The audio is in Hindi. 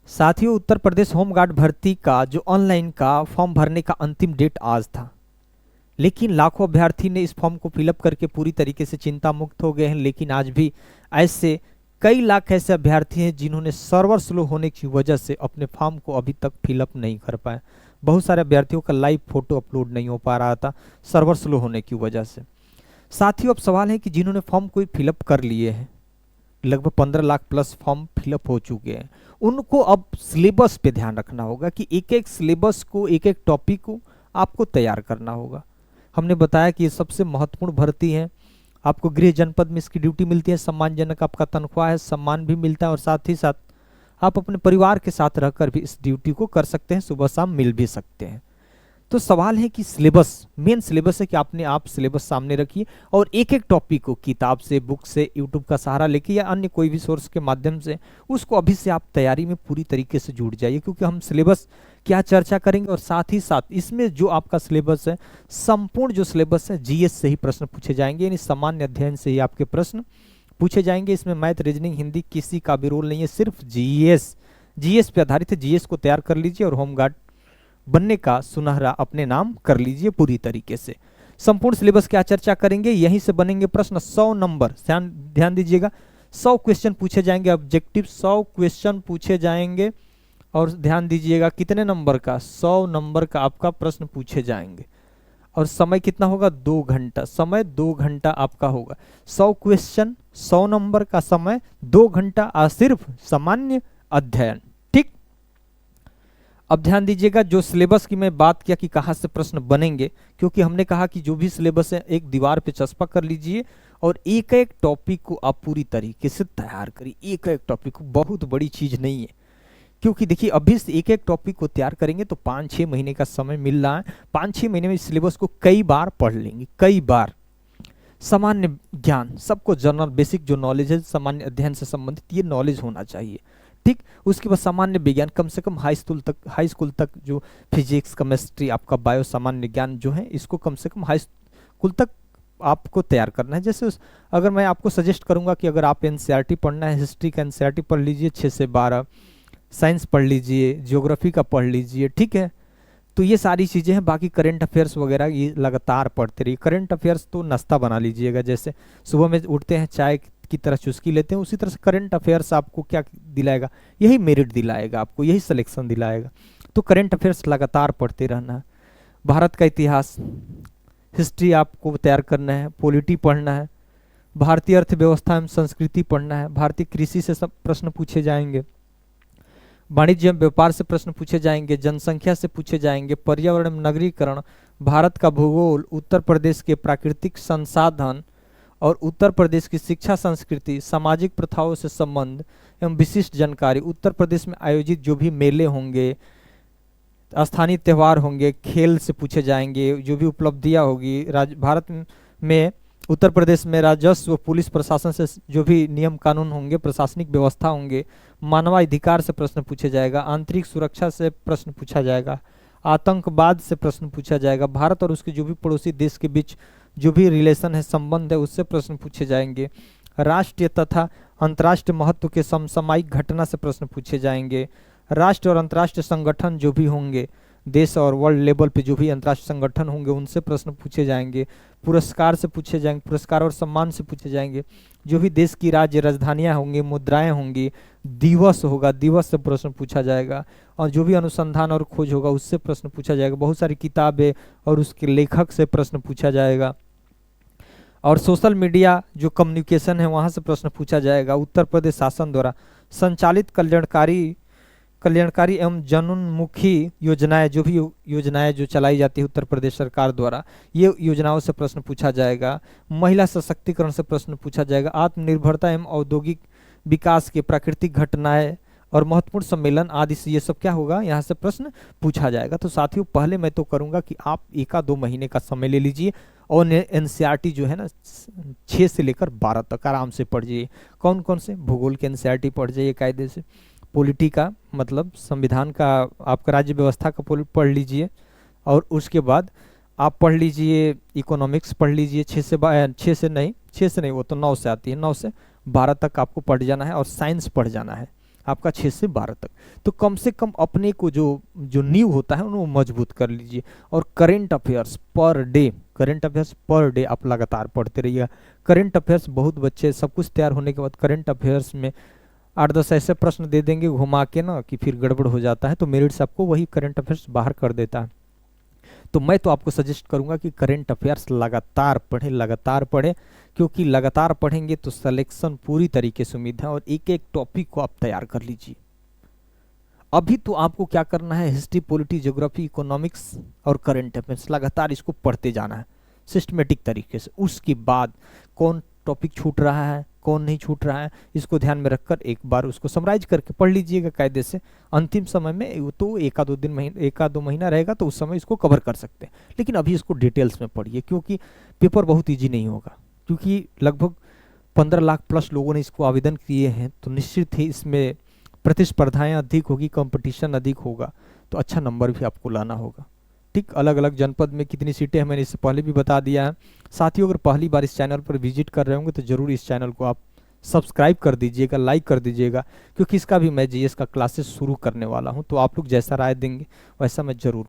साथियों, उत्तर प्रदेश होमगार्ड भर्ती का जो ऑनलाइन का फॉर्म भरने का अंतिम डेट आज था, लेकिन लाखों अभ्यर्थी ने इस फॉर्म को फिलअप करके पूरी तरीके से चिंता मुक्त हो गए हैं। लेकिन आज भी ऐसे कई लाख ऐसे अभ्यर्थी हैं जिन्होंने सर्वर स्लो होने की वजह से अपने फॉर्म को अभी तक फिलअप नहीं कर पाए। बहुत सारे अभ्यर्थियों का लाइव फोटो अपलोड नहीं हो पा रहा था सर्वर स्लो होने की वजह से। साथियों, अब सवाल है कि जिन्होंने फॉर्म को फिलअप कर लिए हैं, लगभग 15 लाख प्लस फॉर्म फिलअप हो चुके हैं, उनको अब सिलेबस पे ध्यान रखना होगा कि एक एक सिलेबस को, एक एक टॉपिक को आपको तैयार करना होगा। हमने बताया कि ये सबसे महत्वपूर्ण भर्ती है। आपको गृह जनपद में इसकी ड्यूटी मिलती है, सम्मानजनक आपका तनख्वाह है, सम्मान भी मिलता है और साथ ही साथ आप अपने परिवार के साथ रहकर भी इस ड्यूटी को कर सकते हैं, सुबह शाम मिल भी सकते हैं। तो सवाल है कि सिलेबस, मेन सिलेबस है कि आपने आप सिलेबस सामने रखिए और एक एक टॉपिक को किताब से, बुक से, यूट्यूब का सहारा लेके या अन्य कोई भी सोर्स के माध्यम से उसको अभी से आप तैयारी में पूरी तरीके से जुट जाइए, क्योंकि हम सिलेबस क्या चर्चा करेंगे और साथ ही साथ इसमें जो आपका सिलेबस है, संपूर्ण जो सिलेबस है जीएस से ही प्रश्न पूछे जाएंगे, यानी सामान्य अध्ययन से ही आपके प्रश्न पूछे जाएंगे। इसमें मैथ, रीजनिंग, हिंदी किसी का भी रोल नहीं है, सिर्फ जीएस पे आधारित है। जीएस को तैयार कर लीजिए और होमगार्ड बनने का सुनहरा अपने नाम कर लीजिए पूरी तरीके से। संपूर्ण सिलेबस क्या चर्चा करेंगे, यहीं से बनेंगे प्रश्न। 100 नंबर, ध्यान दीजिएगा, 100 क्वेश्चन पूछे जाएंगे, ऑब्जेक्टिव 100 क्वेश्चन पूछे जाएंगे। और ध्यान दीजिएगा कितने नंबर का, 100 नंबर का आपका प्रश्न पूछे जाएंगे। और समय कितना होगा, 2 घंटा। समय 2 घंटा आपका होगा। 100 क्वेश्चन, 100 नंबर का समय, 2 घंटा सिर्फ सामान्य अध्ययन। ठीक, अब ध्यान दीजिएगा, जो सिलेबस की मैं बात किया कि कहाँ से प्रश्न बनेंगे, क्योंकि हमने कहा कि जो भी सिलेबस है एक दीवार पे चस्पा कर लीजिए और एक एक टॉपिक को आप पूरी तरीके से तैयार करिए। एक एक टॉपिक को, बहुत बड़ी चीज नहीं है, क्योंकि देखिए अभी से एक एक टॉपिक को तैयार करेंगे तो 5-6 महीने का समय मिल रहा है। 5-6 महीने में इस सिलेबस को कई बार पढ़ लेंगे, कई बार। सामान्य ज्ञान, सबको जनरल बेसिक जो नॉलेज है सामान्य अध्ययन से संबंधित, ये नॉलेज होना चाहिए। ठीक, उसके बाद सामान्य विज्ञान, कम से कम हाई स्कूल तक जो फिजिक्स, केमिस्ट्री, आपका बायो, सामान्य ज्ञान जो है, इसको कम से कम हाई स्कूल तक आपको तैयार करना है। जैसे अगर मैं आपको सजेस्ट करूंगा कि अगर आप एनसीईआरटी पढ़ना है, हिस्ट्री का एनसीईआरटी पढ़ लीजिए 6 से 12, साइंस पढ़ लीजिए, ज्योग्राफी का पढ़ लीजिए। ठीक है, तो ये सारी चीज़ें हैं। बाकी करंट अफेयर्स वगैरह ये लगातार पढ़ते रहिए। करंट अफेयर्स तो नाश्ता बना लीजिएगा, जैसे सुबह में उठते हैं चाय की तरह चुस्की लेते हैं, उसी तरह से करंट अफेयर्स आपको क्या दिलाएगा, यही मेरिट दिलाएगा आपको, यही सिलेक्शन दिलाएगा। तो करंट अफेयर्स लगातार पढ़ते रहना है। भारत का इतिहास, हिस्ट्री आपको तैयार करना है, पॉलिटी पढ़ना है, भारतीय अर्थव्यवस्था एवं संस्कृति पढ़ना है, भारतीय कृषि से सब प्रश्न पूछे जाएंगे, वाणिज्य एवं व्यापार से प्रश्न पूछे जाएंगे, जनसंख्या से पूछे जाएंगे, पर्यावरण एवं नगरीकरण, भारत का भूगोल, उत्तर प्रदेश के प्राकृतिक संसाधन और उत्तर प्रदेश की शिक्षा संस्कृति, सामाजिक प्रथाओं से संबंध एवं विशिष्ट जानकारी, उत्तर प्रदेश में आयोजित जो भी मेले होंगे, स्थानीय त्यौहार होंगे, खेल से पूछे जाएंगे, जो भी उपलब्धियां होगी, भारत में उत्तर प्रदेश में राजस्व, पुलिस प्रशासन से जो भी नियम कानून होंगे, प्रशासनिक व्यवस्था होंगे, मानवाधिकार से प्रश्न पूछा जाएगा, आंतरिक सुरक्षा से प्रश्न पूछा जाएगा, आतंकवाद से प्रश्न पूछा जाएगा, भारत और उसके जो भी पड़ोसी देश के बीच जो भी रिलेशन है, संबंध है, उससे प्रश्न पूछे जाएंगे, राष्ट्रीय तथा अंतर्राष्ट्रीय महत्व के समसामयिक घटना से प्रश्न पूछे जाएंगे, राष्ट्रीय और अंतर्राष्ट्रीय संगठन जो भी होंगे, देश और वर्ल्ड लेवल पे जो भी अंतर्राष्ट्रीय संगठन होंगे, उनसे प्रश्न पूछे जाएंगे, पुरस्कार से पूछे जाएंगे, पुरस्कार और सम्मान से पूछे जाएंगे, जो भी देश की राज्य राजधानियां होंगी, मुद्राएं होंगी, दिवस होगा, दिवस से प्रश्न पूछा जाएगा, और जो भी अनुसंधान और खोज होगा उससे प्रश्न पूछा जाएगा, बहुत सारी किताबें और उसके लेखक से प्रश्न पूछा जाएगा, और सोशल मीडिया जो कम्युनिकेशन है वहाँ से प्रश्न पूछा जाएगा, उत्तर प्रदेश शासन द्वारा संचालित कल्याणकारी एवं जनोन्मुखी योजनाएं, जो भी योजनाएं जो चलाई जाती है उत्तर प्रदेश सरकार द्वारा, ये योजनाओं से प्रश्न पूछा जाएगा, महिला सशक्तिकरण से प्रश्न पूछा जाएगा, आत्मनिर्भरता एवं औद्योगिक विकास के प्राकृतिक घटनाएं और महत्वपूर्ण सम्मेलन आदि से ये सब क्या होगा, यहाँ से प्रश्न पूछा जाएगा। तो साथियों, पहले मैं तो करूँगा कि आप 1-2 महीने का समय ले लीजिए और एनसीईआरटी जो है ना 6 से लेकर 12 तक आराम से पढ़ जाइए। कौन कौन से, भूगोल के एनसीईआरटी पढ़ जाइए कायदे से, पॉलिटी का मतलब संविधान का, आपका राज्य व्यवस्था का पढ़ लीजिए, और उसके बाद आप पढ़ लीजिए इकोनॉमिक्स पढ़ लीजिए। 6 से नहीं वो तो 9 से आती है, 9 से 12 तक आपको पढ़ जाना है, और साइंस पढ़ जाना है। आपका 6 से 12 तक। तो कम से कम अपने को जो जो नींव होता है उन्हें मजबूत कर लीजिए। और करंट अफेयर्स पर डे आप लगातार पढ़ते रहिएगा। करंट अफेयर्स बहुत बच्चे सब कुछ तैयार होने के बाद करंट अफेयर्स में 8-10 ऐसे प्रश्न दे देंगे घुमा के ना कि फिर गड़बड़ हो जाता है, तो मेरिट से आपको वही करंट अफेयर्स बाहर कर देता है। तो मैं तो आपको सजेस्ट करूंगा कि करंट अफेयर्स लगातार पढ़ें, क्योंकि लगातार पढ़ेंगे तो सिलेक्शन पूरी तरीके से उम्मीद है। और एक एक टॉपिक को आप तैयार कर लीजिए। अभी तो आपको क्या करना है, हिस्ट्री, पॉलिटी, ज्योग्राफी, इकोनॉमिक्स और करंट अफेयर्स लगातार इसको पढ़ते जाना है सिस्टमेटिक तरीके से। उसके बाद कौन टॉपिक छूट रहा है, कौन नहीं छूट रहा है, इसको ध्यान में रखकर एक बार उसको समराइज करके पढ़ लीजिएगा कायदे से। अंतिम समय में तो एक आध दो महीना रहेगा तो उस समय इसको कवर कर सकते हैं, लेकिन अभी इसको डिटेल्स में पढ़िए, क्योंकि पेपर बहुत ईजी नहीं होगा। क्योंकि लगभग 15 लाख प्लस लोगों ने इसको आवेदन किए हैं, तो निश्चित ही इसमें प्रतिस्पर्धाएं अधिक होगी, कंपटीशन अधिक होगा, तो अच्छा नंबर भी आपको लाना होगा। ठीक, अलग अलग जनपद में कितनी सीटें हैं मैंने इससे पहले भी बता दिया है। साथियों, अगर पहली बार इस चैनल पर विजिट कर रहे होंगे तो ज़रूर इस चैनल को आप सब्सक्राइब कर दीजिएगा, लाइक कर दीजिएगा, क्योंकि इसका भी मैं जीएस का क्लासेस शुरू करने वाला हूं। तो आप लोग जैसा राय देंगे वैसा मैं ज़रूर